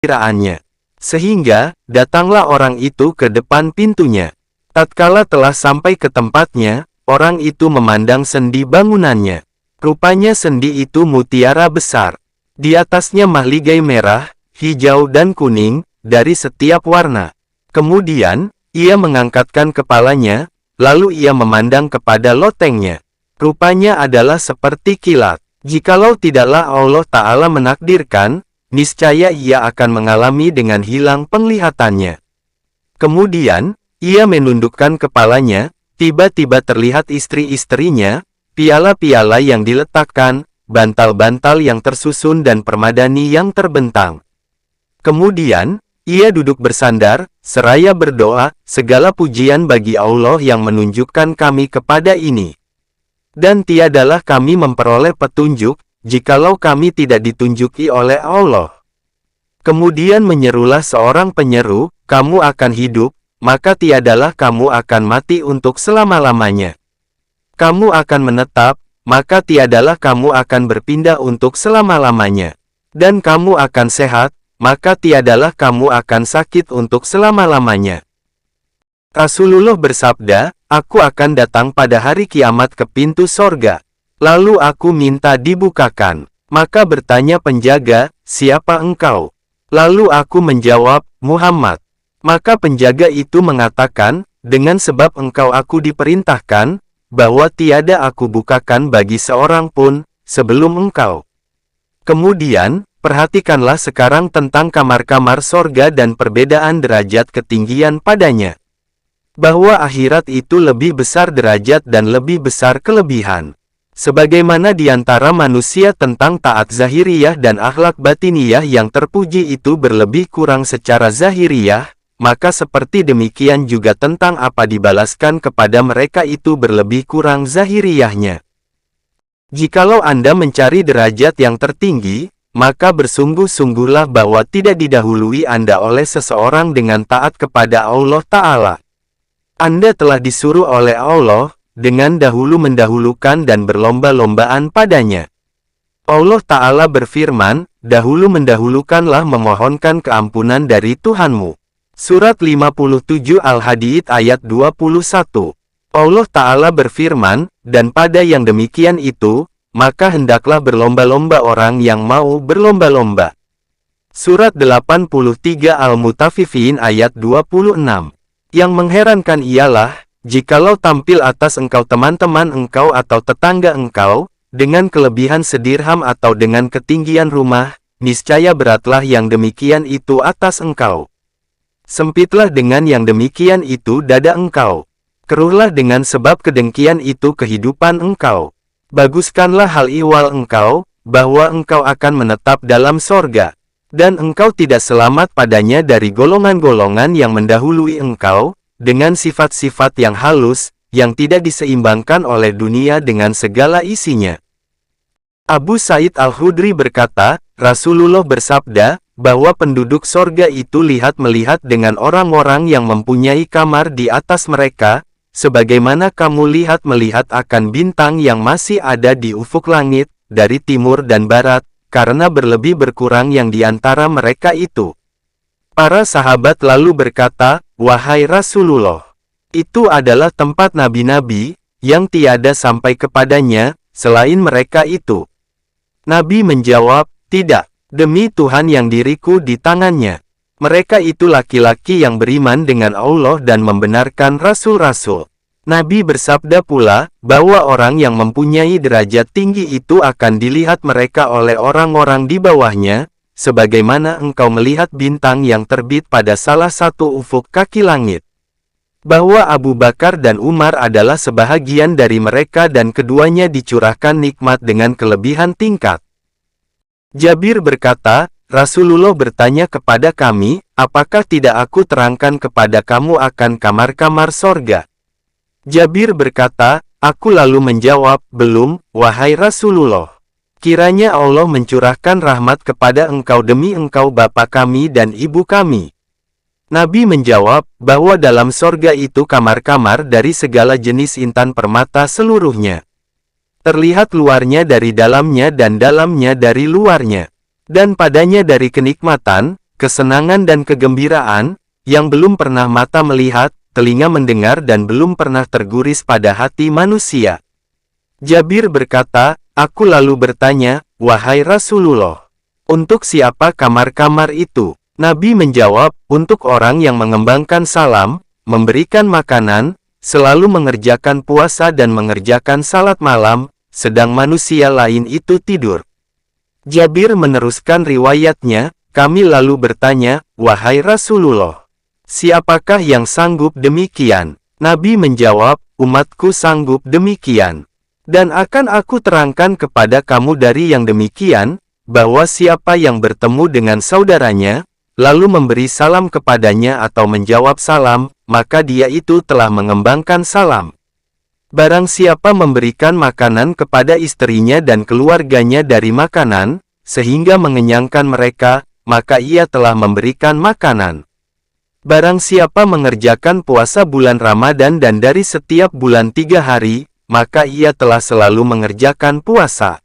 perkiraannya. Sehingga, datanglah orang itu ke depan pintunya. Tatkala telah sampai ke tempatnya, orang itu memandang sendi bangunannya. Rupanya sendi itu mutiara besar. Di atasnya mahligai merah, hijau dan kuning, dari setiap warna. Kemudian, ia mengangkatkan kepalanya, lalu ia memandang kepada lotengnya. Rupanya adalah seperti kilat. Jikalau tidaklah Allah Ta'ala menakdirkan, niscaya ia akan mengalami dengan hilang penglihatannya. Kemudian, ia menundukkan kepalanya, tiba-tiba terlihat istri-istrinya, piala-piala yang diletakkan, bantal-bantal yang tersusun dan permadani yang terbentang. Kemudian, ia duduk bersandar, seraya berdoa, segala pujian bagi Allah yang menunjukkan kami kepada ini. Dan tiadalah kami memperoleh petunjuk, jikalau kami tidak ditunjuki oleh Allah. Kemudian menyerulah seorang penyeru, kamu akan hidup, maka tiadalah kamu akan mati untuk selama-lamanya. Kamu akan menetap, maka tiadalah kamu akan berpindah untuk selama-lamanya. Dan kamu akan sehat, maka tiadalah kamu akan sakit untuk selama-lamanya. Rasulullah bersabda, aku akan datang pada hari kiamat ke pintu sorga. Lalu aku minta dibukakan. Maka bertanya penjaga, siapa engkau? Lalu aku menjawab, Muhammad. Maka penjaga itu mengatakan, dengan sebab engkau aku diperintahkan, bahwa tiada aku bukakan bagi seorang pun, sebelum engkau. Kemudian, perhatikanlah sekarang tentang kamar-kamar sorga dan perbedaan derajat ketinggian padanya. Bahwa akhirat itu lebih besar derajat dan lebih besar kelebihan. Sebagaimana di antara manusia tentang taat zahiriyah dan akhlak batiniyah yang terpuji itu berlebih kurang secara zahiriyah, maka seperti demikian juga tentang apa dibalaskan kepada mereka itu berlebih kurang zahiriyahnya. Jikalau Anda mencari derajat yang tertinggi, maka bersungguh-sungguhlah bahwa tidak didahului Anda oleh seseorang dengan taat kepada Allah Ta'ala. Anda telah disuruh oleh Allah, dengan dahulu mendahulukan dan berlomba-lombaan padanya. Allah Ta'ala berfirman, dahulu mendahulukanlah memohonkan keampunan dari Tuhanmu. Surat 57 Al-Hadid ayat 21. Allah Ta'ala berfirman, dan pada yang demikian itu, maka hendaklah berlomba-lomba orang yang mau berlomba-lomba. Surat 83 Al-Mutaffifin ayat 26. Yang mengherankan ialah, jikalau tampil atas engkau teman-teman engkau atau tetangga engkau, dengan kelebihan sedirham atau dengan ketinggian rumah, niscaya beratlah yang demikian itu atas engkau. Sempitlah dengan yang demikian itu dada engkau. Keruhlah dengan sebab kedengkian itu kehidupan engkau. Baguskanlah hal ihwal engkau, bahwa engkau akan menetap dalam sorga. Dan engkau tidak selamat padanya dari golongan-golongan yang mendahului engkau, dengan sifat-sifat yang halus, yang tidak diseimbangkan oleh dunia dengan segala isinya. Abu Sa'id Al-Khudri berkata, Rasulullah bersabda, bahwa penduduk sorga itu melihat dengan orang-orang yang mempunyai kamar di atas mereka, sebagaimana kamu melihat akan bintang yang masih ada di ufuk langit, dari timur dan barat, karena berlebih berkurang yang di antara mereka itu. Para sahabat lalu berkata, wahai Rasulullah, itu adalah tempat nabi-nabi, yang tiada sampai kepadanya, selain mereka itu. Nabi menjawab, tidak. Demi Tuhan yang diriku di tangannya. Mereka itu laki-laki yang beriman dengan Allah dan membenarkan rasul-rasul. Nabi bersabda pula, bahwa orang yang mempunyai derajat tinggi itu akan dilihat mereka oleh orang-orang di bawahnya, sebagaimana engkau melihat bintang yang terbit pada salah satu ufuk kaki langit. Bahwa Abu Bakar dan Umar adalah sebahagian dari mereka dan keduanya dicurahkan nikmat dengan kelebihan tingkat. Jabir berkata, Rasulullah bertanya kepada kami, apakah tidak aku terangkan kepada kamu akan kamar-kamar sorga? Jabir berkata, aku lalu menjawab, belum, wahai Rasulullah. Kiranya Allah mencurahkan rahmat kepada engkau demi engkau bapa kami dan ibu kami. Nabi menjawab, bahwa dalam sorga itu kamar-kamar dari segala jenis intan permata seluruhnya. Terlihat luarnya dari dalamnya dan dalamnya dari luarnya. Dan padanya dari kenikmatan, kesenangan dan kegembiraan, yang belum pernah mata melihat, telinga mendengar dan belum pernah terguris pada hati manusia. Jabir berkata, aku lalu bertanya, wahai Rasulullah, untuk siapa kamar-kamar itu? Nabi menjawab, untuk orang yang mengembangkan salam, memberikan makanan, selalu mengerjakan puasa dan mengerjakan salat malam, sedang manusia lain itu tidur. Jabir meneruskan riwayatnya, kami lalu bertanya, wahai Rasulullah, siapakah yang sanggup demikian? Nabi menjawab, umatku sanggup demikian. Dan akan aku terangkan kepada kamu dari yang demikian, bahwa siapa yang bertemu dengan saudaranya, lalu memberi salam kepadanya atau menjawab salam, maka dia itu telah mengembangkan salam. Barang siapa memberikan makanan kepada istrinya dan keluarganya dari makanan, sehingga mengenyangkan mereka, maka ia telah memberikan makanan. Barang siapa mengerjakan puasa bulan Ramadan dan dari setiap bulan 3 hari, maka ia telah selalu mengerjakan puasa.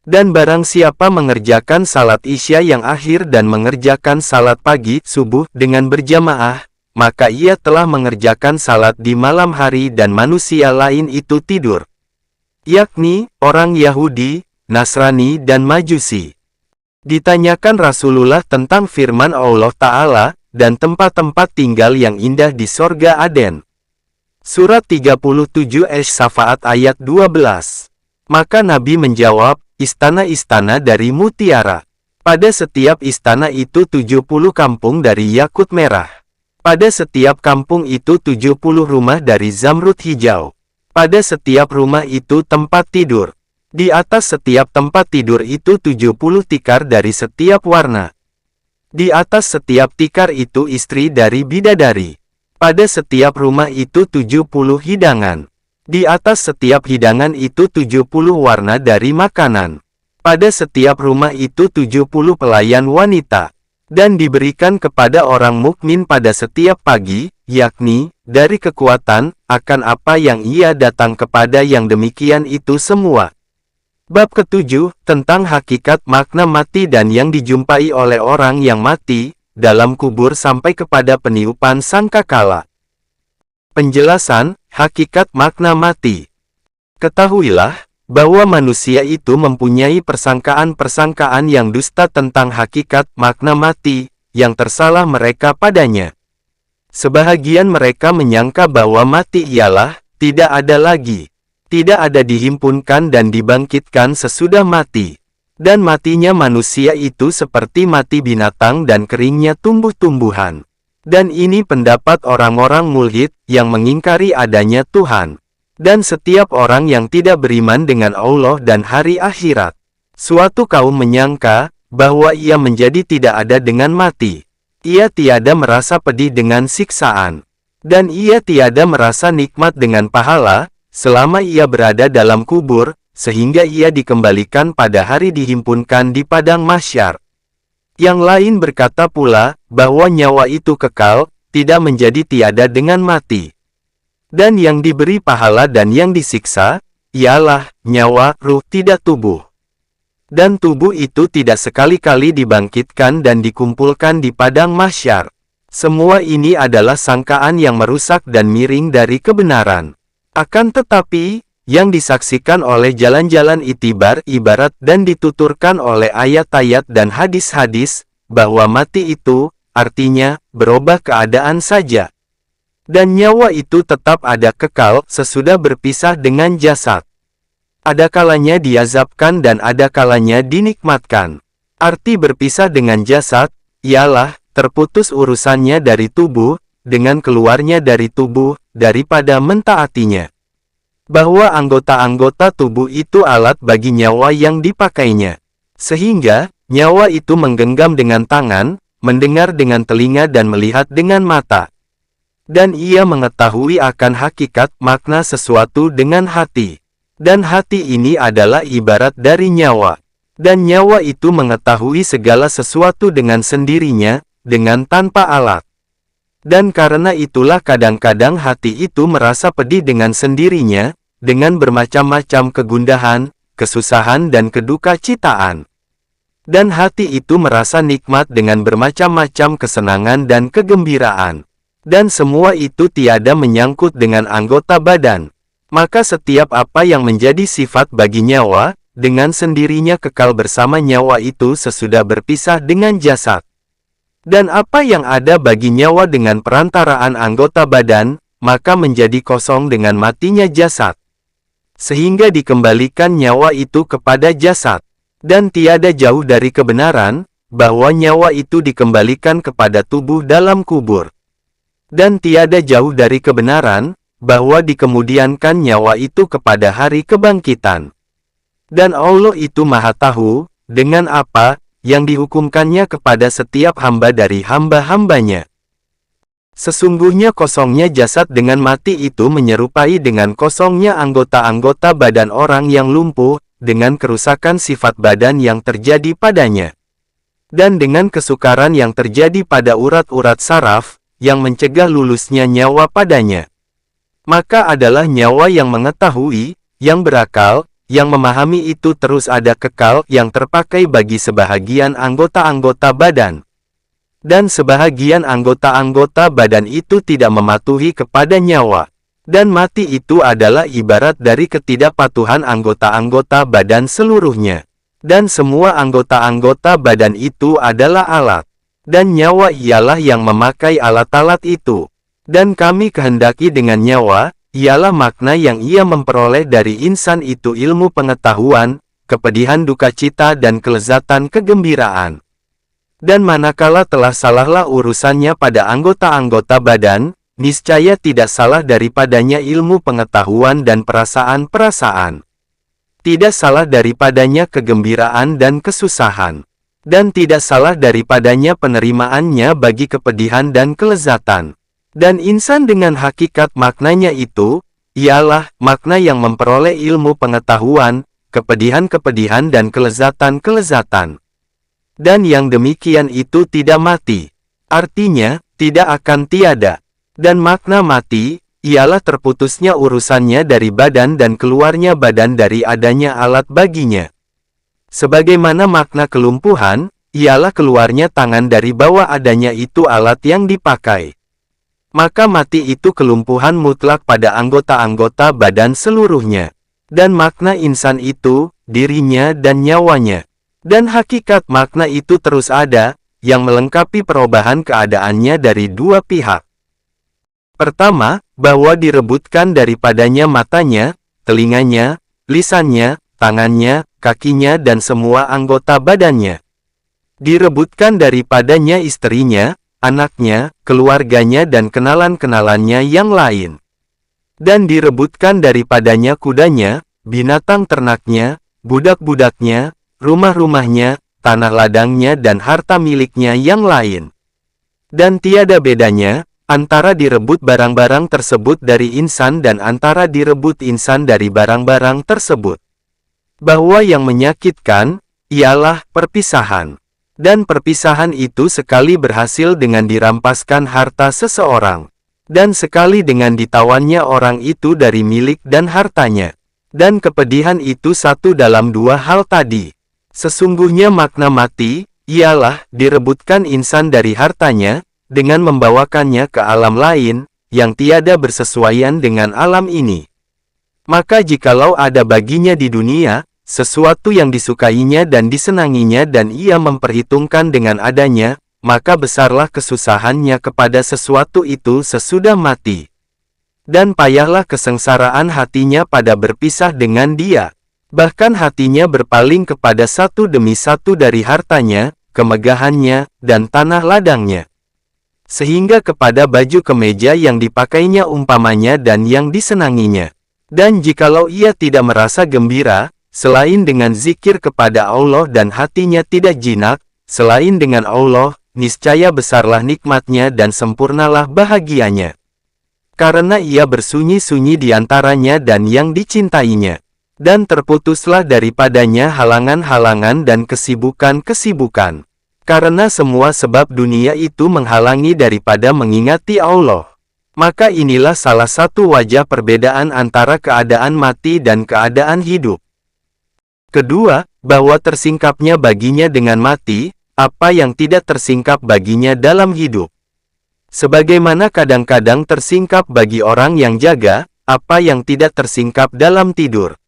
Dan barang siapa mengerjakan salat Isya yang akhir dan mengerjakan salat pagi subuh dengan berjamaah, maka ia telah mengerjakan salat di malam hari dan manusia lain itu tidur. Yakni, orang Yahudi, Nasrani dan Majusi. Ditanyakan Rasulullah tentang firman Allah Ta'ala, dan tempat-tempat tinggal yang indah di sorga Aden. Surat 37 Asy-Syafa'at ayat 12. Maka Nabi menjawab, istana-istana dari mutiara. Pada setiap istana itu 70 kampung dari yakut merah. Pada setiap kampung itu 70 rumah dari zamrud hijau. Pada setiap rumah itu tempat tidur. Di atas setiap tempat tidur itu 70 tikar dari setiap warna. Di atas setiap tikar itu istri dari bidadari. Pada setiap rumah itu 70 hidangan. Di atas setiap hidangan itu 70 warna dari makanan. Pada setiap rumah itu 70 pelayan wanita. Dan diberikan kepada orang mukmin pada setiap pagi, yakni, dari kekuatan, akan apa yang ia datang kepada yang demikian itu semua. Bab ke-7, tentang hakikat makna mati dan yang dijumpai oleh orang yang mati, dalam kubur sampai kepada peniupan sangkakala. Penjelasan, hakikat makna mati. Ketahuilah, bahwa manusia itu mempunyai persangkaan-persangkaan yang dusta tentang hakikat makna mati, yang tersalah mereka padanya. Sebahagian mereka menyangka bahwa mati ialah, tidak ada lagi. Tidak ada dihimpunkan dan dibangkitkan sesudah mati. Dan matinya manusia itu seperti mati binatang dan keringnya tumbuh-tumbuhan. Dan ini pendapat orang-orang mulhid, yang mengingkari adanya Tuhan. Dan setiap orang yang tidak beriman dengan Allah dan hari akhirat. Suatu kaum menyangka, bahwa ia menjadi tidak ada dengan mati. Ia tiada merasa pedih dengan siksaan. Dan ia tiada merasa nikmat dengan pahala, selama ia berada dalam kubur, sehingga ia dikembalikan pada hari dihimpunkan di padang mahsyar. Yang lain berkata pula, bahwa nyawa itu kekal, tidak menjadi tiada dengan mati. Dan yang diberi pahala dan yang disiksa, ialah, nyawa, ruh tidak tubuh. Dan tubuh itu tidak sekali-kali dibangkitkan dan dikumpulkan di padang mahsyar. Semua ini adalah sangkaan yang merusak dan miring dari kebenaran. Akan tetapi, yang disaksikan oleh jalan-jalan itibar ibarat dan dituturkan oleh ayat-ayat dan hadis-hadis, bahwa mati itu, artinya, berubah keadaan saja. Dan nyawa itu tetap ada kekal, sesudah berpisah dengan jasad. Ada kalanya diazabkan dan ada kalanya dinikmatkan. Arti berpisah dengan jasad, ialah, terputus urusannya dari tubuh, dengan keluarnya dari tubuh, daripada mentaatinya. Bahwa anggota-anggota tubuh itu alat bagi nyawa yang dipakainya. Sehingga, nyawa itu menggenggam dengan tangan, mendengar dengan telinga dan melihat dengan mata. Dan ia mengetahui akan hakikat makna sesuatu dengan hati. Dan hati ini adalah ibarat dari nyawa. Dan nyawa itu mengetahui segala sesuatu dengan sendirinya, dengan tanpa alat. Dan karena itulah kadang-kadang hati itu merasa pedih dengan sendirinya, dengan bermacam-macam kegundahan, kesusahan dan keduka citaan. Dan hati itu merasa nikmat dengan bermacam-macam kesenangan dan kegembiraan. Dan semua itu tiada menyangkut dengan anggota badan. Maka setiap apa yang menjadi sifat bagi nyawa, dengan sendirinya kekal bersama nyawa itu sesudah berpisah dengan jasad. Dan apa yang ada bagi nyawa dengan perantaraan anggota badan, maka menjadi kosong dengan matinya jasad. Sehingga dikembalikan nyawa itu kepada jasad. Dan tiada jauh dari kebenaran, bahwa nyawa itu dikembalikan kepada tubuh dalam kubur. Dan tiada jauh dari kebenaran, bahwa dikemudiankan nyawa itu kepada hari kebangkitan. Dan Allah itu Maha Tahu, dengan apa, yang dihukumkannya kepada setiap hamba dari hamba-hambanya. Sesungguhnya kosongnya jasad dengan mati itu menyerupai dengan kosongnya anggota-anggota badan orang yang lumpuh, dengan kerusakan sifat badan yang terjadi padanya. Dan dengan kesukaran yang terjadi pada urat-urat saraf, yang mencegah lulusnya nyawa padanya. Maka adalah nyawa yang mengetahui, yang berakal, yang memahami itu terus ada kekal yang terpakai bagi sebahagian anggota-anggota badan. Dan sebahagian anggota-anggota badan itu tidak mematuhi kepada nyawa. Dan mati itu adalah ibarat dari ketidakpatuhan anggota-anggota badan seluruhnya. Dan semua anggota-anggota badan itu adalah alat. Dan nyawa ialah yang memakai alat-alat itu. Dan kami kehendaki dengan nyawa, ialah makna yang ia memperoleh dari insan itu ilmu pengetahuan, kepedihan duka cita dan kelezatan kegembiraan. Dan manakala telah salahlah urusannya pada anggota-anggota badan, niscaya tidak salah daripadanya ilmu pengetahuan dan perasaan-perasaan. Tidak salah daripadanya kegembiraan dan kesusahan. Dan tidak salah daripadanya penerimaannya bagi kepedihan dan kelezatan. Dan insan dengan hakikat maknanya itu, ialah makna yang memperoleh ilmu pengetahuan, kepedihan-kepedihan dan kelezatan-kelezatan. Dan yang demikian itu tidak mati. Artinya, tidak akan tiada. Dan makna mati, ialah terputusnya urusannya dari badan dan keluarnya badan dari adanya alat baginya. Sebagaimana makna kelumpuhan, ialah keluarnya tangan dari bawah adanya itu alat yang dipakai. Maka mati itu kelumpuhan mutlak pada anggota-anggota badan seluruhnya. Dan makna insan itu, dirinya dan nyawanya. Dan hakikat makna itu terus ada, yang melengkapi perubahan keadaannya dari dua pihak. Pertama, bahwa direbutkan daripadanya matanya, telinganya, lisannya, tangannya, kakinya dan semua anggota badannya. Direbutkan daripadanya istrinya, anaknya, keluarganya dan kenalan-kenalannya yang lain. Dan direbutkan daripadanya kudanya, binatang ternaknya, budak-budaknya, rumah-rumahnya, tanah ladangnya dan harta miliknya yang lain. Dan tiada bedanya, antara direbut barang-barang tersebut dari insan dan antara direbut insan dari barang-barang tersebut. Bahwa yang menyakitkan, ialah perpisahan. Dan perpisahan itu sekali berhasil dengan dirampaskan harta seseorang. Dan sekali dengan ditawannya orang itu dari milik dan hartanya. Dan kepedihan itu satu dalam dua hal tadi. Sesungguhnya makna mati, ialah direbutkan insan dari hartanya, dengan membawakannya ke alam lain, yang tiada bersesuaian dengan alam ini. Maka jikalau ada baginya di dunia, sesuatu yang disukainya dan disenanginya dan ia memperhitungkan dengan adanya, maka besarlah kesusahannya kepada sesuatu itu sesudah mati. Dan payahlah kesengsaraan hatinya pada berpisah dengan dia. Bahkan hatinya berpaling kepada satu demi satu dari hartanya, kemegahannya, dan tanah ladangnya. Sehingga kepada baju kemeja yang dipakainya umpamanya dan yang disenanginya. Dan jikalau ia tidak merasa gembira, selain dengan zikir kepada Allah dan hatinya tidak jinak, selain dengan Allah, niscaya besarlah nikmatnya dan sempurnalah bahagianya. Karena ia bersunyi-sunyi di antaranya dan yang dicintainya. Dan terputuslah daripadanya halangan-halangan dan kesibukan-kesibukan. Karena semua sebab dunia itu menghalangi daripada mengingati Allah. Maka inilah salah satu wajah perbedaan antara keadaan mati dan keadaan hidup. Kedua, bahwa tersingkapnya baginya dengan mati, apa yang tidak tersingkap baginya dalam hidup. Sebagaimana kadang-kadang tersingkap bagi orang yang jaga, apa yang tidak tersingkap dalam tidur.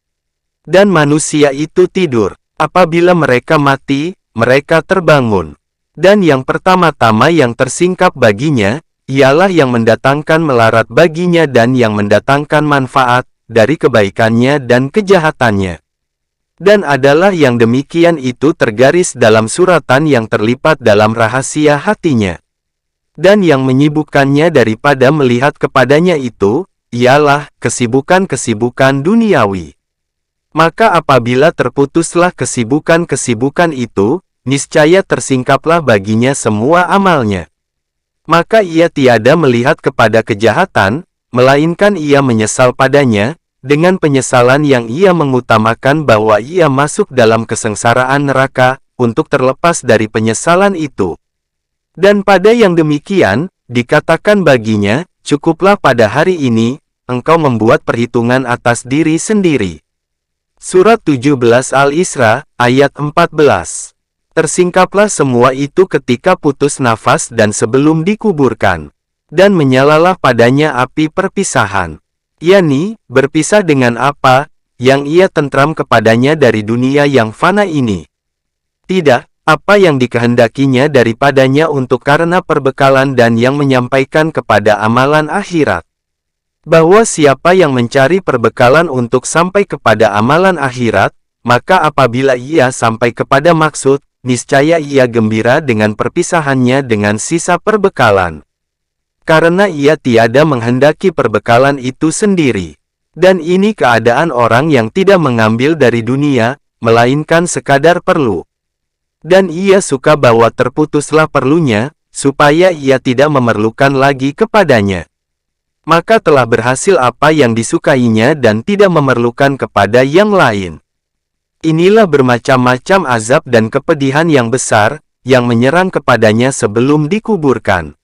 Dan manusia itu tidur. Apabila mereka mati, mereka terbangun. Dan yang pertama-tama yang tersingkap baginya, ialah yang mendatangkan melarat baginya dan yang mendatangkan manfaat, dari kebaikannya dan kejahatannya. Dan adalah yang demikian itu tergaris dalam suratan yang terlipat dalam rahasia hatinya. Dan yang menyibukkannya daripada melihat kepadanya itu, ialah kesibukan-kesibukan duniawi. Maka apabila terputuslah kesibukan-kesibukan itu, niscaya tersingkaplah baginya semua amalnya. Maka ia tiada melihat kepada kejahatan, melainkan ia menyesal padanya, dengan penyesalan yang ia mengutamakan bahwa ia masuk dalam kesengsaraan neraka, untuk terlepas dari penyesalan itu. Dan pada yang demikian, dikatakan baginya, cukuplah pada hari ini, engkau membuat perhitungan atas diri sendiri. Surat 17 Al-Isra, ayat 14. Tersingkaplah semua itu ketika putus nafas dan sebelum dikuburkan. Dan menyalalah padanya api perpisahan. Yani, berpisah dengan apa, yang ia tentram kepadanya dari dunia yang fana ini. Tidak, apa yang dikehendakinya daripadanya untuk karena perbekalan dan yang menyampaikan kepada amalan akhirat. Bahwa siapa yang mencari perbekalan untuk sampai kepada amalan akhirat, maka apabila ia sampai kepada maksud, niscaya ia gembira dengan perpisahannya dengan sisa perbekalan. Karena ia tiada menghendaki perbekalan itu sendiri. Dan ini keadaan orang yang tidak mengambil dari dunia, melainkan sekadar perlu. Dan ia suka bahwa terputuslah perlunya, supaya ia tidak memerlukan lagi kepadanya. Maka telah berhasil apa yang disukainya dan tidak memerlukan kepada yang lain. Inilah bermacam-macam azab dan kepedihan yang besar, yang menyerang kepadanya sebelum dikuburkan.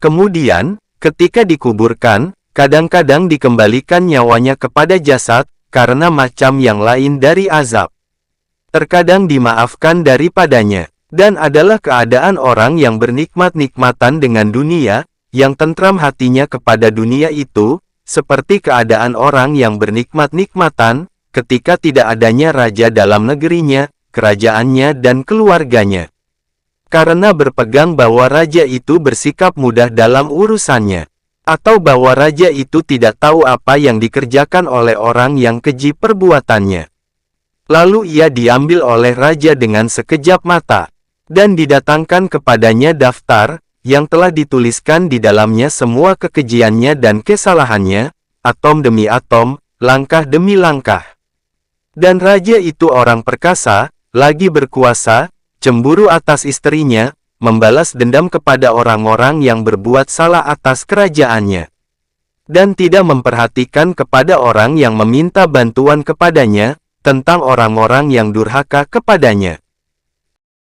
Kemudian, ketika dikuburkan, kadang-kadang dikembalikan nyawanya kepada jasad, karena macam yang lain dari azab. Terkadang dimaafkan daripadanya, dan adalah keadaan orang yang bernikmat-nikmatan dengan dunia, yang tentram hatinya kepada dunia itu, seperti keadaan orang yang bernikmat-nikmatan, ketika tidak adanya raja dalam negerinya, kerajaannya dan keluarganya. Karena berpegang bahwa raja itu bersikap mudah dalam urusannya. Atau bahwa raja itu tidak tahu apa yang dikerjakan oleh orang yang keji perbuatannya. Lalu ia diambil oleh raja dengan sekejap mata. Dan didatangkan kepadanya daftar, yang telah dituliskan di dalamnya semua kekejiannya dan kesalahannya, atom demi atom, langkah demi langkah. Dan raja itu orang perkasa, lagi berkuasa, cemburu atas istrinya, membalas dendam kepada orang-orang yang berbuat salah atas kerajaannya. Dan tidak memperhatikan kepada orang yang meminta bantuan kepadanya, tentang orang-orang yang durhaka kepadanya.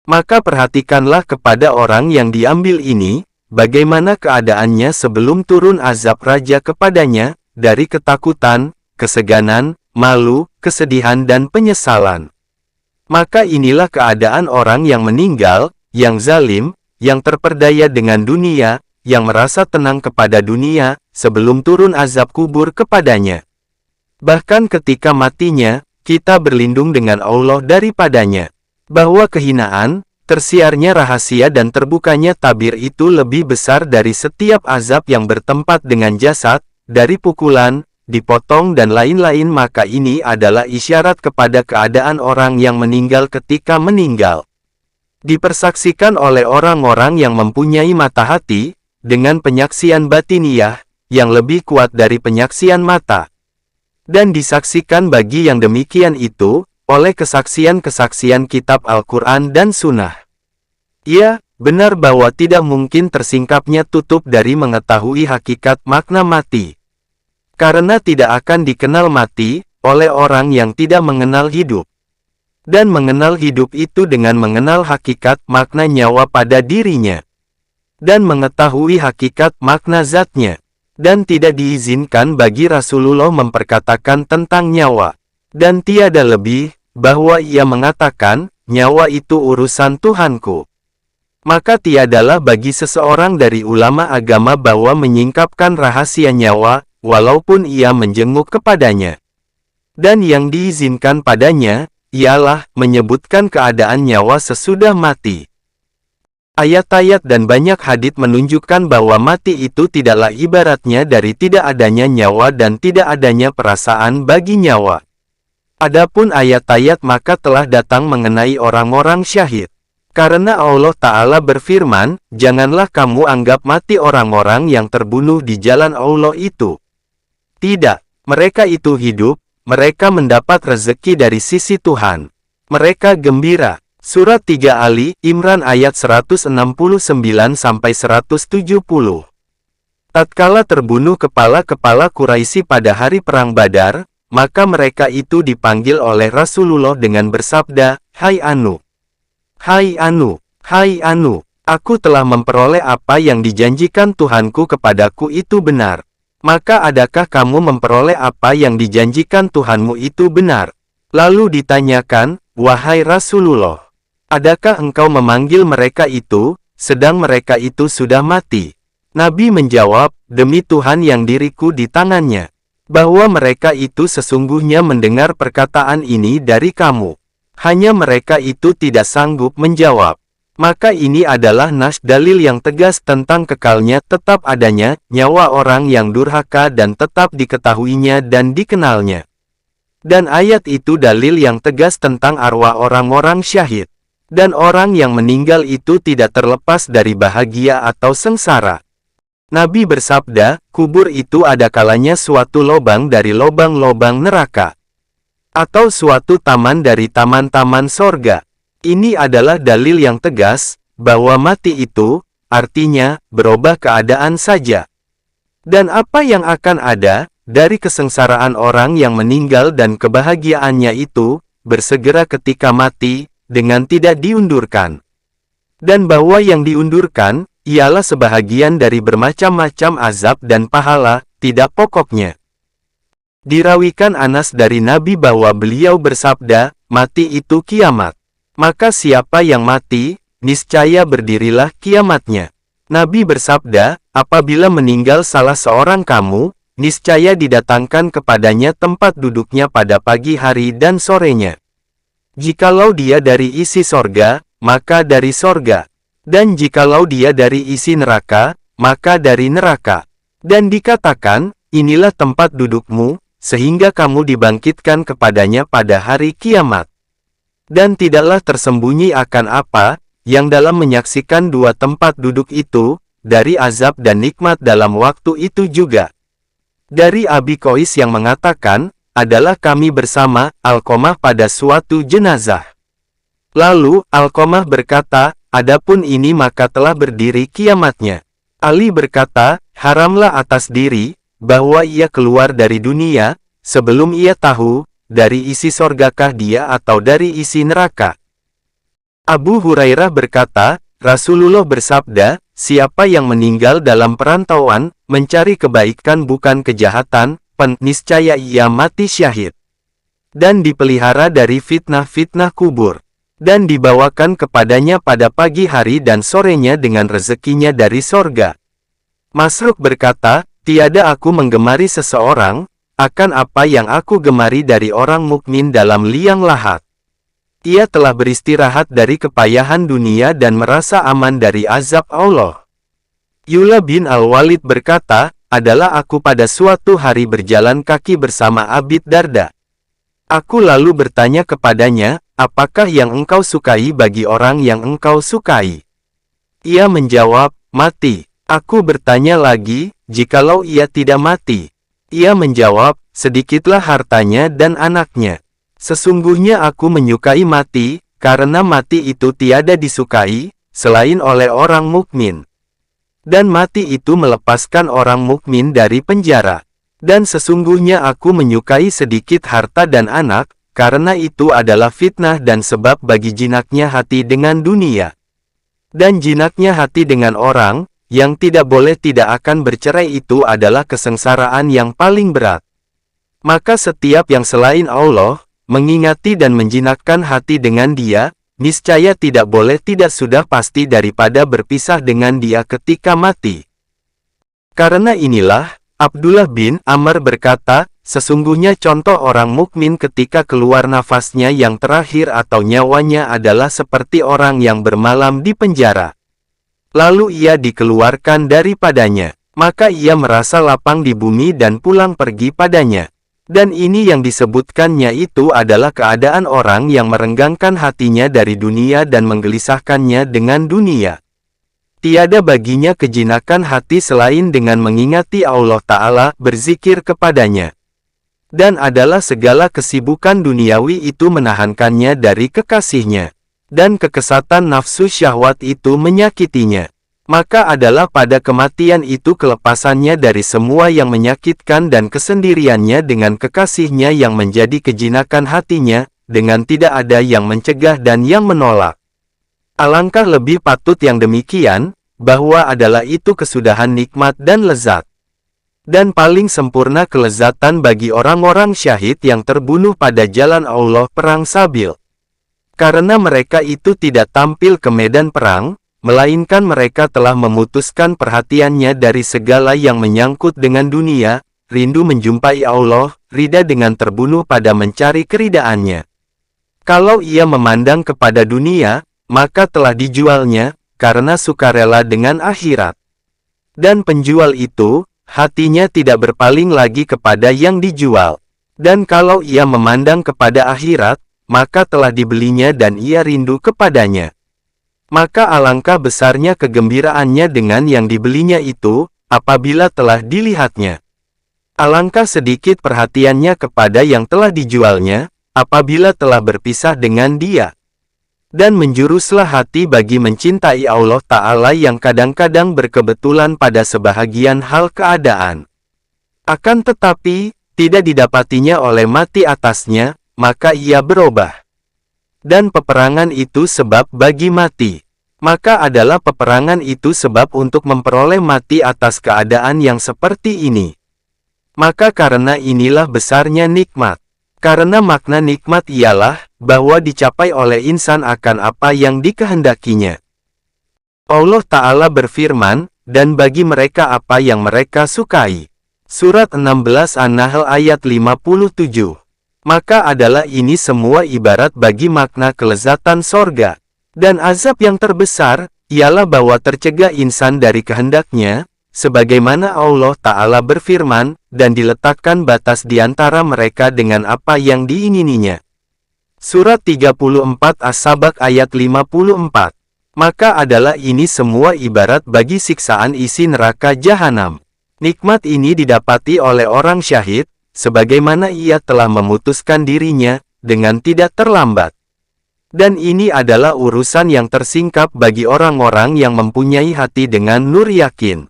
Maka perhatikanlah kepada orang yang diambil ini, bagaimana keadaannya sebelum turun azab raja kepadanya, dari ketakutan, keseganan, malu, kesedihan dan penyesalan. Maka inilah keadaan orang yang meninggal, yang zalim, yang terperdaya dengan dunia, yang merasa tenang kepada dunia, sebelum turun azab kubur kepadanya. Bahkan ketika matinya, kita berlindung dengan Allah daripadanya. Bahwa kehinaan, tersiarnya rahasia dan terbukanya tabir itu lebih besar dari setiap azab yang bertempat dengan jasad, dari pukulan, dipotong dan lain-lain, maka ini adalah isyarat kepada keadaan orang yang meninggal ketika meninggal. Dipersaksikan oleh orang-orang yang mempunyai mata hati, dengan penyaksian batiniyah, yang lebih kuat dari penyaksian mata. Dan disaksikan bagi yang demikian itu, oleh kesaksian-kesaksian kitab Al-Quran dan Sunnah. Ya, benar bahwa tidak mungkin tersingkapnya tutup dari mengetahui hakikat makna mati. Karena tidak akan dikenal mati, oleh orang yang tidak mengenal hidup. Dan mengenal hidup itu dengan mengenal hakikat makna nyawa pada dirinya. Dan mengetahui hakikat makna zatnya. Dan tidak diizinkan bagi Rasulullah memperkatakan tentang nyawa. Dan tiada lebih, bahwa ia mengatakan, nyawa itu urusan Tuhanku. Maka tiadalah bagi seseorang dari ulama agama bahwa menyingkapkan rahasia nyawa, walaupun ia menjenguk kepadanya. Dan yang diizinkan padanya, ialah menyebutkan keadaan nyawa sesudah mati. Ayat-ayat dan banyak hadits menunjukkan bahwa mati itu tidaklah ibaratnya dari tidak adanya nyawa dan tidak adanya perasaan bagi nyawa. Adapun ayat-ayat maka telah datang mengenai orang-orang syahid. Karena Allah Ta'ala berfirman, janganlah kamu anggap mati orang-orang yang terbunuh di jalan Allah itu. Tidak, mereka itu hidup, mereka mendapat rezeki dari sisi Tuhan. Mereka gembira. Surat 3 Ali Imran ayat 169-170. Tatkala terbunuh kepala-kepala Quraisy pada hari Perang Badar, maka mereka itu dipanggil oleh Rasulullah dengan bersabda, Hai Anu! Hai Anu! Hai Anu! Aku telah memperoleh apa yang dijanjikan Tuhanku kepadaku itu benar. Maka adakah kamu memperoleh apa yang dijanjikan Tuhanmu itu benar? Lalu ditanyakan, Wahai Rasulullah, adakah engkau memanggil mereka itu, sedang mereka itu sudah mati? Nabi menjawab, demi Tuhan yang diriku di tangannya, bahwa mereka itu sesungguhnya mendengar perkataan ini dari kamu. Hanya mereka itu tidak sanggup menjawab. Maka ini adalah nas dalil yang tegas tentang kekalnya tetap adanya nyawa orang yang durhaka dan tetap diketahuinya dan dikenalnya. Dan ayat itu dalil yang tegas tentang arwah orang-orang syahid. Dan orang yang meninggal itu tidak terlepas dari bahagia atau sengsara. Nabi bersabda, kubur itu ada kalanya suatu lobang dari lobang-lobang neraka. Atau suatu taman dari taman-taman sorga. Ini adalah dalil yang tegas, bahwa mati itu, artinya, berubah keadaan saja. Dan apa yang akan ada, dari kesengsaraan orang yang meninggal dan kebahagiaannya itu, bersegera ketika mati, dengan tidak diundurkan. Dan bahwa yang diundurkan, ialah sebahagian dari bermacam-macam azab dan pahala, tidak pokoknya. Dirawikan Anas dari Nabi bahwa beliau bersabda, mati itu kiamat. Maka siapa yang mati, niscaya berdirilah kiamatnya. Nabi bersabda, apabila meninggal salah seorang kamu, niscaya didatangkan kepadanya tempat duduknya pada pagi hari dan sorenya. Jikalau dia dari isi sorga, maka dari sorga. Dan jikalau dia dari isi neraka, maka dari neraka. Dan dikatakan, inilah tempat dudukmu, sehingga kamu dibangkitkan kepadanya pada hari kiamat. Dan tidaklah tersembunyi akan apa, yang dalam menyaksikan dua tempat duduk itu, dari azab dan nikmat dalam waktu itu juga. Dari Abi Qais yang mengatakan, adalah kami bersama Alqamah pada suatu jenazah. Lalu, Alqamah berkata, adapun ini maka telah berdiri kiamatnya. Ali berkata, haramlah atas diri, bahwa ia keluar dari dunia, sebelum ia tahu, dari isi sorgakah dia atau dari isi neraka. Abu Hurairah berkata, Rasulullah bersabda, siapa yang meninggal dalam perantauan, mencari kebaikan bukan kejahatan, niscaya ia mati syahid. Dan dipelihara dari fitnah-fitnah kubur. Dan dibawakan kepadanya pada pagi hari dan sorenya dengan rezekinya dari sorga. Masruk berkata, tiada aku menggemari seseorang, akan apa yang aku gemari dari orang mukmin dalam liang lahat. Ia telah beristirahat dari kepayahan dunia dan merasa aman dari azab Allah. Yula bin Al-Walid berkata, adalah aku pada suatu hari berjalan kaki bersama Abi Darda. Aku lalu bertanya kepadanya, apakah yang engkau sukai bagi orang yang engkau sukai? Ia menjawab, mati. Aku bertanya lagi, jikalau ia tidak mati. Ia menjawab, sedikitlah hartanya dan anaknya. Sesungguhnya aku menyukai mati, karena mati itu tiada disukai, selain oleh orang mukmin. Dan mati itu melepaskan orang mukmin dari penjara. Dan sesungguhnya aku menyukai sedikit harta dan anak, karena itu adalah fitnah dan sebab bagi jinaknya hati dengan dunia. Dan jinaknya hati dengan orang, yang tidak boleh tidak akan bercerai itu adalah kesengsaraan yang paling berat. Maka setiap yang selain Allah, mengingati dan menjinakkan hati dengan dia, niscaya tidak boleh tidak sudah pasti daripada berpisah dengan dia ketika mati. Karena inilah, Abdullah bin Amr berkata, sesungguhnya contoh orang mukmin ketika keluar nafasnya yang terakhir atau nyawanya adalah seperti orang yang bermalam di penjara. Lalu ia dikeluarkan daripadanya, maka ia merasa lapang di bumi dan pulang pergi padanya. Dan ini yang disebutkannya itu adalah keadaan orang yang merenggangkan hatinya dari dunia dan menggelisahkannya dengan dunia. Tiada baginya kejinakan hati selain dengan mengingati Allah Ta'ala, berzikir kepadanya. Dan adalah segala kesibukan duniawi itu menahankannya dari kekasihnya. Dan kekesatan nafsu syahwat itu menyakitinya. Maka adalah pada kematian itu kelepasannya dari semua yang menyakitkan dan kesendiriannya dengan kekasihnya yang menjadi kejinakan hatinya, dengan tidak ada yang mencegah dan yang menolak. Alangkah lebih patut yang demikian, bahwa adalah itu kesudahan nikmat dan lezat. Dan paling sempurna kelezatan bagi orang-orang syahid yang terbunuh pada jalan Allah perang sabil. Karena mereka itu tidak tampil ke medan perang, melainkan mereka telah memutuskan perhatiannya dari segala yang menyangkut dengan dunia, rindu menjumpai Allah, rida dengan terbunuh pada mencari keridaannya. Kalau ia memandang kepada dunia, maka telah dijualnya, karena sukarela dengan akhirat. Dan penjual itu, hatinya tidak berpaling lagi kepada yang dijual. Dan kalau ia memandang kepada akhirat, maka telah dibelinya dan ia rindu kepadanya. Maka alangkah besarnya kegembiraannya dengan yang dibelinya itu, apabila telah dilihatnya. Alangkah sedikit perhatiannya kepada yang telah dijualnya, apabila telah berpisah dengan dia. Dan menjuruslah hati bagi mencintai Allah Ta'ala yang kadang-kadang berkebetulan pada sebahagian hal keadaan. Akan tetapi, tidak didapatinya oleh mati atasnya, maka ia berubah. Dan peperangan itu sebab bagi mati. Maka adalah peperangan itu sebab untuk memperoleh mati atas keadaan yang seperti ini. Maka karena inilah besarnya nikmat. Karena makna nikmat ialah, bahwa dicapai oleh insan akan apa yang dikehendakinya. Allah Ta'ala berfirman, dan bagi mereka apa yang mereka sukai. Surat 16 An-Nahl ayat 57. Maka adalah ini semua ibarat bagi makna kelezatan sorga. Dan azab yang terbesar, ialah bahwa tercegah insan dari kehendaknya, sebagaimana Allah Ta'ala berfirman, dan diletakkan batas di antara mereka dengan apa yang diingininya. Surat 34 As-Sabak ayat 54. Maka adalah ini semua ibarat bagi siksaan isi neraka jahanam. Nikmat ini didapati oleh orang syahid, sebagaimana ia telah memutuskan dirinya, dengan tidak terlambat. Dan ini adalah urusan yang tersingkap bagi orang-orang yang mempunyai hati dengan nur yakin.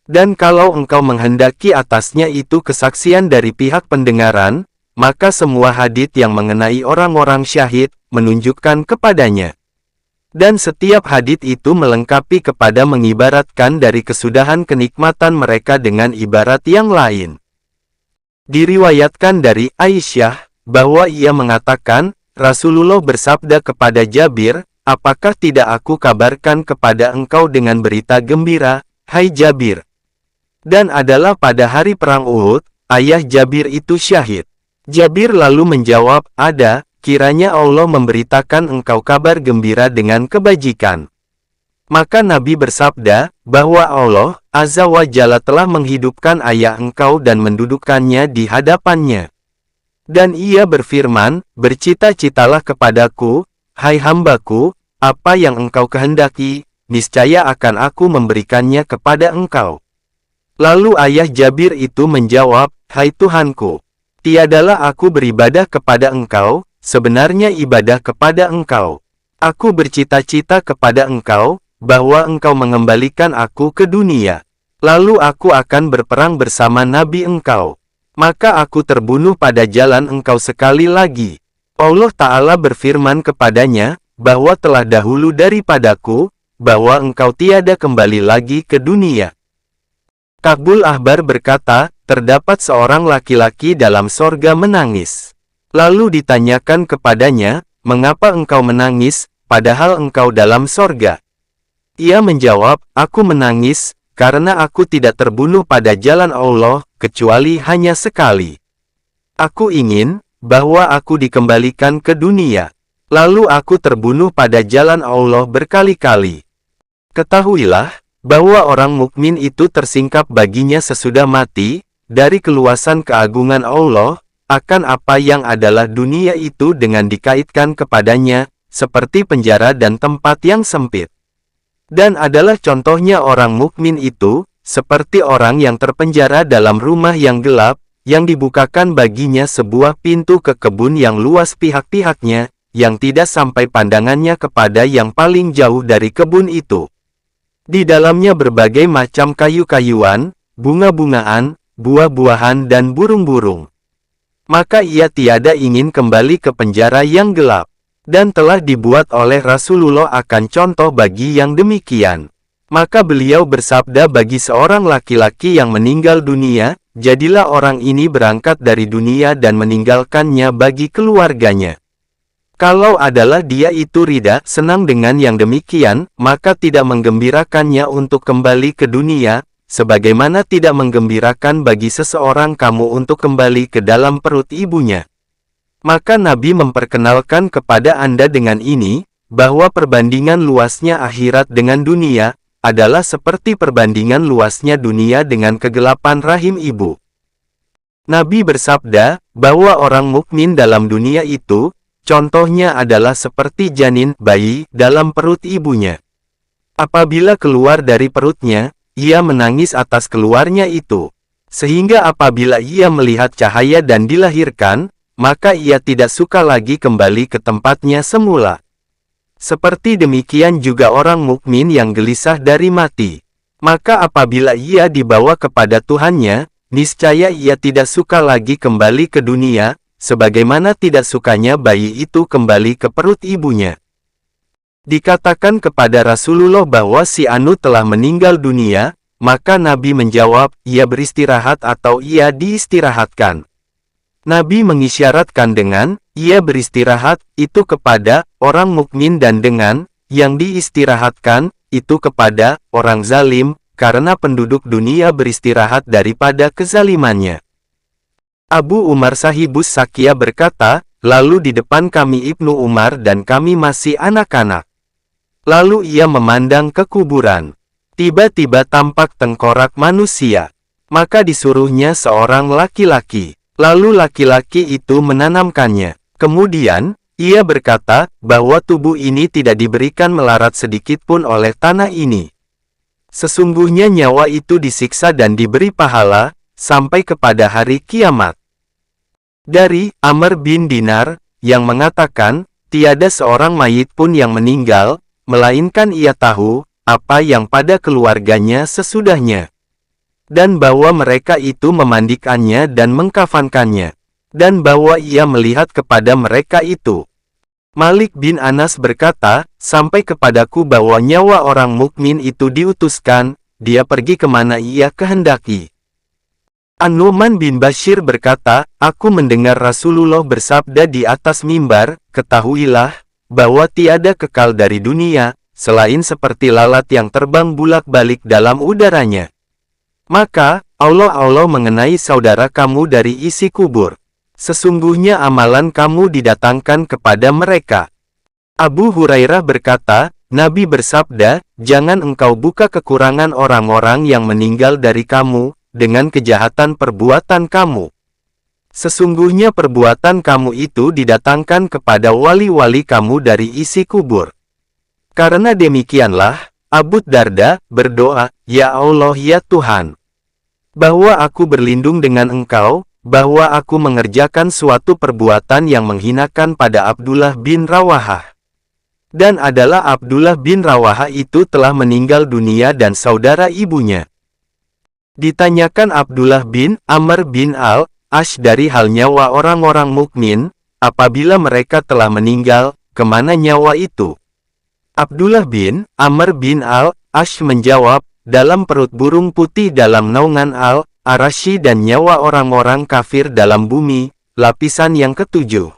Dan kalau engkau menghendaki atasnya itu kesaksian dari pihak pendengaran, maka semua hadits yang mengenai orang-orang syahid, menunjukkan kepadanya. Dan setiap hadits itu melengkapi kepada mengibaratkan dari kesudahan kenikmatan mereka dengan ibarat yang lain. Diriwayatkan dari Aisyah, bahwa ia mengatakan, Rasulullah bersabda kepada Jabir, apakah tidak aku kabarkan kepada engkau dengan berita gembira, hai Jabir? Dan adalah pada hari perang Uhud, ayah Jabir itu syahid. Jabir lalu menjawab, ada, kiranya Allah memberitakan engkau kabar gembira dengan kebajikan. Maka Nabi bersabda, bahwa Allah, Azza wa Jalla telah menghidupkan ayah engkau dan mendudukkannya di hadapannya. Dan ia berfirman, bercita-citalah kepadaku, hai hambaku, apa yang engkau kehendaki, niscaya akan aku memberikannya kepada engkau. Lalu ayah Jabir itu menjawab, hai Tuhanku, tiadalah aku beribadah kepada engkau, sebenarnya ibadah kepada engkau. Aku bercita-cita kepada engkau, bahwa engkau mengembalikan aku ke dunia. Lalu aku akan berperang bersama Nabi engkau. Maka aku terbunuh pada jalan engkau sekali lagi. Allah Ta'ala berfirman kepadanya, bahwa telah dahulu daripadaku, bahwa engkau tiada kembali lagi ke dunia. Ka'bul Ahbar berkata, terdapat seorang laki-laki dalam sorga menangis. Lalu ditanyakan kepadanya, "Mengapa engkau menangis, padahal engkau dalam sorga?" Ia menjawab, "Aku menangis, karena aku tidak terbunuh pada jalan Allah, kecuali hanya sekali. Aku ingin, bahwa aku dikembalikan ke dunia. Lalu aku terbunuh pada jalan Allah berkali-kali." Ketahuilah, bahwa orang mukmin itu tersingkap baginya sesudah mati, dari keluasan keagungan Allah, akan apa yang adalah dunia itu dengan dikaitkan kepadanya, seperti penjara dan tempat yang sempit. Dan adalah contohnya orang mukmin itu, seperti orang yang terpenjara dalam rumah yang gelap, yang dibukakan baginya sebuah pintu ke kebun yang luas pihak-pihaknya, yang tidak sampai pandangannya kepada yang paling jauh dari kebun itu. Di dalamnya berbagai macam kayu-kayuan, bunga-bungaan, buah-buahan dan burung-burung. Maka ia tiada ingin kembali ke penjara yang gelap. Dan telah dibuat oleh Rasulullah akan contoh bagi yang demikian. Maka beliau bersabda bagi seorang laki-laki yang meninggal dunia, jadilah orang ini berangkat dari dunia dan meninggalkannya bagi keluarganya. Kalau adalah dia itu rida, senang dengan yang demikian, maka tidak menggembirakannya untuk kembali ke dunia, sebagaimana tidak menggembirakan bagi seseorang kamu untuk kembali ke dalam perut ibunya. Maka Nabi memperkenalkan kepada Anda dengan ini, bahwa perbandingan luasnya akhirat dengan dunia, adalah seperti perbandingan luasnya dunia dengan kegelapan rahim ibu. Nabi bersabda, bahwa orang mukmin dalam dunia itu, contohnya adalah seperti janin, bayi, dalam perut ibunya. Apabila keluar dari perutnya, ia menangis atas keluarnya itu. Sehingga apabila ia melihat cahaya dan dilahirkan, maka ia tidak suka lagi kembali ke tempatnya semula. Seperti demikian juga orang mukmin yang gelisah dari mati. Maka apabila ia dibawa kepada Tuhannya, niscaya ia tidak suka lagi kembali ke dunia, sebagaimana tidak sukanya bayi itu kembali ke perut ibunya. Dikatakan kepada Rasulullah bahwa si Anu telah meninggal dunia, maka Nabi menjawab, ia beristirahat atau ia diistirahatkan. Nabi mengisyaratkan dengan, ia beristirahat, itu kepada orang mukmin dan dengan, yang diistirahatkan, itu kepada orang zalim, karena penduduk dunia beristirahat daripada kezalimannya. Abu Umar Sahibus Sakia berkata, lalu di depan kami Ibnu Umar dan kami masih anak-anak. Lalu ia memandang ke kuburan. Tiba-tiba tampak tengkorak manusia. Maka disuruhnya seorang laki-laki. Lalu laki-laki itu menanamkannya. Kemudian, ia berkata, bahwa tubuh ini tidak diberikan melarat sedikitpun oleh tanah ini. Sesungguhnya nyawa itu disiksa dan diberi pahala, sampai kepada hari kiamat. Dari Amr bin Dinar, yang mengatakan, tiada seorang mayit pun yang meninggal, melainkan ia tahu, apa yang pada keluarganya sesudahnya. Dan bahwa mereka itu memandikannya dan mengkafankannya. Dan bahwa ia melihat kepada mereka itu. Malik bin Anas berkata, sampai kepadaku bahwa nyawa orang mukmin itu diutuskan, dia pergi kemana ia kehendaki. An-Nu'man bin Bashir berkata, aku mendengar Rasulullah bersabda di atas mimbar, ketahuilah, bahwa tiada kekal dari dunia, selain seperti lalat yang terbang bulak-balik dalam udaranya. Maka, Allah mengenai saudara kamu dari isi kubur. Sesungguhnya amalan kamu didatangkan kepada mereka. Abu Hurairah berkata, Nabi bersabda, jangan engkau buka kekurangan orang-orang yang meninggal dari kamu, dengan kejahatan perbuatan kamu. Sesungguhnya perbuatan kamu itu didatangkan kepada wali-wali kamu dari isi kubur. Karena demikianlah, Abu Darda berdoa, ya Allah ya Tuhan. Bahwa aku berlindung dengan engkau, bahwa aku mengerjakan suatu perbuatan yang menghinakan pada Abdullah bin Rawahah. Dan adalah Abdullah bin Rawahah itu telah meninggal dunia dan saudara ibunya. Ditanyakan Abdullah bin Amr bin Al-Ash dari hal nyawa orang-orang mukmin, apabila mereka telah meninggal, kemana nyawa itu? Abdullah bin Amr bin Al-Ash menjawab, dalam perut burung putih dalam naungan Al-Arashi dan nyawa orang-orang kafir dalam bumi, lapisan yang ketujuh.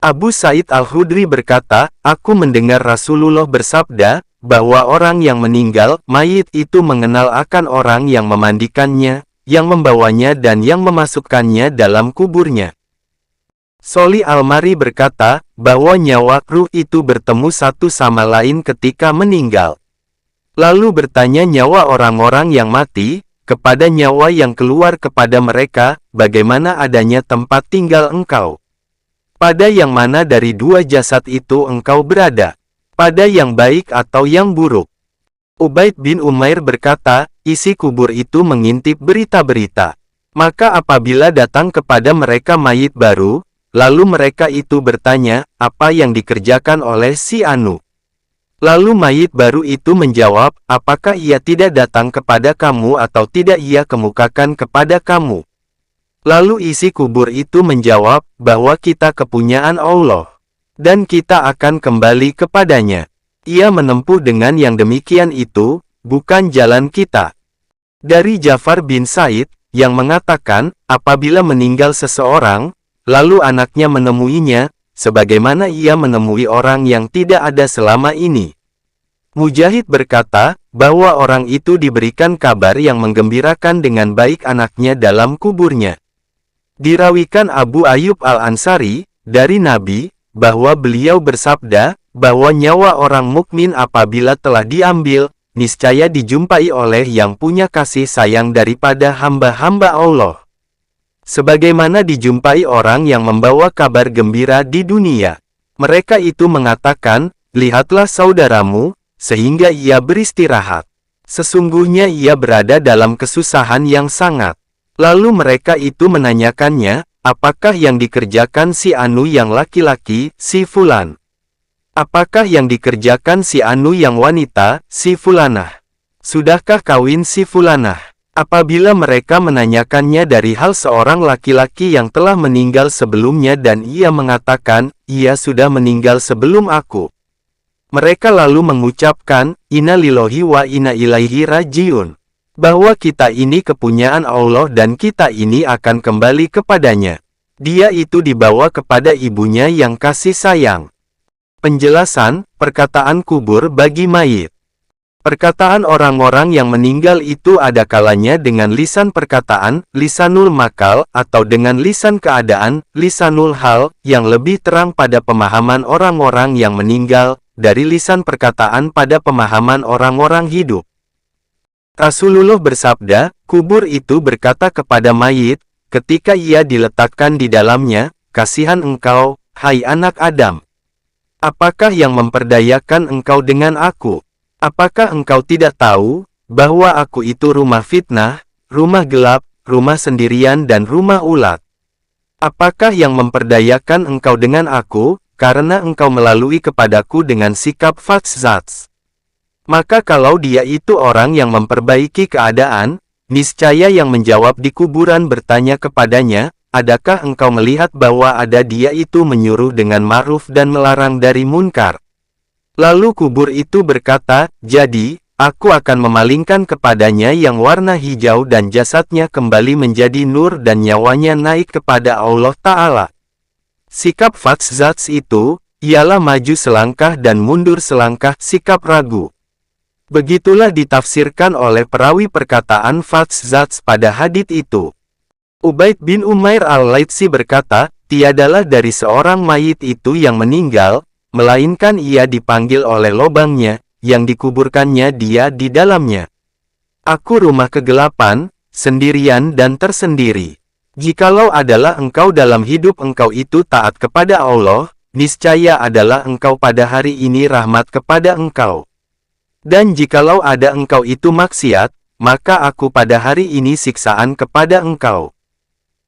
Abu Sa'id Al-Khudri berkata, aku mendengar Rasulullah bersabda, bahwa orang yang meninggal, mayit itu mengenal akan orang yang memandikannya, yang membawanya dan yang memasukkannya dalam kuburnya. Soli Al-Mari berkata, bahwa nyawa ruh itu bertemu satu sama lain ketika meninggal. Lalu bertanya nyawa orang-orang yang mati, kepada nyawa yang keluar kepada mereka, bagaimana adanya tempat tinggal engkau? Pada yang mana dari dua jasad itu engkau berada? Pada yang baik atau yang buruk? Ubaid bin Umair berkata, isi kubur itu mengintip berita-berita. Maka apabila datang kepada mereka mayit baru, lalu mereka itu bertanya, apa yang dikerjakan oleh si Anu? Lalu mayit baru itu menjawab, apakah ia tidak datang kepada kamu atau tidak ia kemukakan kepada kamu? Lalu isi kubur itu menjawab, bahwa kita kepunyaan Allah, dan kita akan kembali kepadanya. Ia menempuh dengan yang demikian itu, bukan jalan kita. Dari Ja'far bin Said, yang mengatakan, apabila meninggal seseorang, lalu anaknya menemuinya, sebagaimana ia menemui orang yang tidak ada selama ini. Mujahid berkata, bahwa orang itu diberikan kabar yang menggembirakan dengan baik anaknya dalam kuburnya. Dirawikan Abu Ayyub Al-Ansari, dari Nabi, bahwa beliau bersabda, bahwa nyawa orang mukmin apabila telah diambil, niscaya dijumpai oleh yang punya kasih sayang daripada hamba-hamba Allah. Sebagaimana dijumpai orang yang membawa kabar gembira di dunia. Mereka itu mengatakan, lihatlah saudaramu, sehingga ia beristirahat. Sesungguhnya ia berada dalam kesusahan yang sangat. Lalu mereka itu menanyakannya, apakah yang dikerjakan si Anu yang laki-laki, si Fulan? Apakah yang dikerjakan si Anu yang wanita, si Fulanah? Sudahkah kawin si Fulanah? Apabila mereka menanyakannya dari hal seorang laki-laki yang telah meninggal sebelumnya dan ia mengatakan, ia sudah meninggal sebelum aku. Mereka lalu mengucapkan, Inna lillahi wa inna ilaihi rajiun. Bahwa kita ini kepunyaan Allah dan kita ini akan kembali kepadanya. Dia itu dibawa kepada ibunya yang kasih sayang. Penjelasan, perkataan kubur bagi mayit. Perkataan orang-orang yang meninggal itu ada kalanya dengan lisan perkataan, lisanul makal, atau dengan lisan keadaan, lisanul hal, yang lebih terang pada pemahaman orang-orang yang meninggal, dari lisan perkataan pada pemahaman orang-orang hidup. Rasulullah bersabda, kubur itu berkata kepada mayit, ketika ia diletakkan di dalamnya, kasihan engkau, hai anak Adam. Apakah yang memperdayakan engkau dengan aku? Apakah engkau tidak tahu, bahwa aku itu rumah fitnah, rumah gelap, rumah sendirian dan rumah ulat? Apakah yang memperdayakan engkau dengan aku, karena engkau melalui kepadaku dengan sikap fatzats? Maka kalau dia itu orang yang memperbaiki keadaan, niscaya yang menjawab di kuburan bertanya kepadanya, adakah engkau melihat bahwa ada dia itu menyuruh dengan ma'ruf dan melarang dari munkar? Lalu kubur itu berkata, jadi, aku akan memalingkan kepadanya yang warna hijau dan jasadnya kembali menjadi nur dan nyawanya naik kepada Allah Ta'ala. Sikap fatzats itu, ialah maju selangkah dan mundur selangkah, sikap ragu. Begitulah ditafsirkan oleh perawi perkataan fatzats pada hadits itu. Ubaid bin Umair Al-Laitsi berkata, tiadalah dari seorang mayit itu yang meninggal, melainkan ia dipanggil oleh lobangnya, yang dikuburkannya dia di dalamnya. Aku rumah kegelapan, sendirian dan tersendiri. Jikalau adalah engkau dalam hidup engkau itu taat kepada Allah, niscaya adalah engkau pada hari ini rahmat kepada engkau. Dan jikalau ada engkau itu maksiat, maka aku pada hari ini siksaan kepada engkau.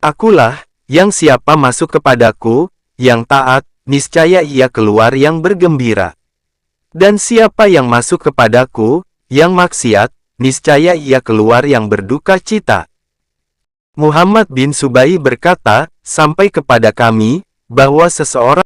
Akulah, yang siapa masuk kepadaku, yang taat, niscaya ia keluar yang bergembira. Dan siapa yang masuk kepadaku, yang maksiat, niscaya ia keluar yang berduka cita. Muhammad bin Subai berkata, sampai kepada kami, bahwa seseorang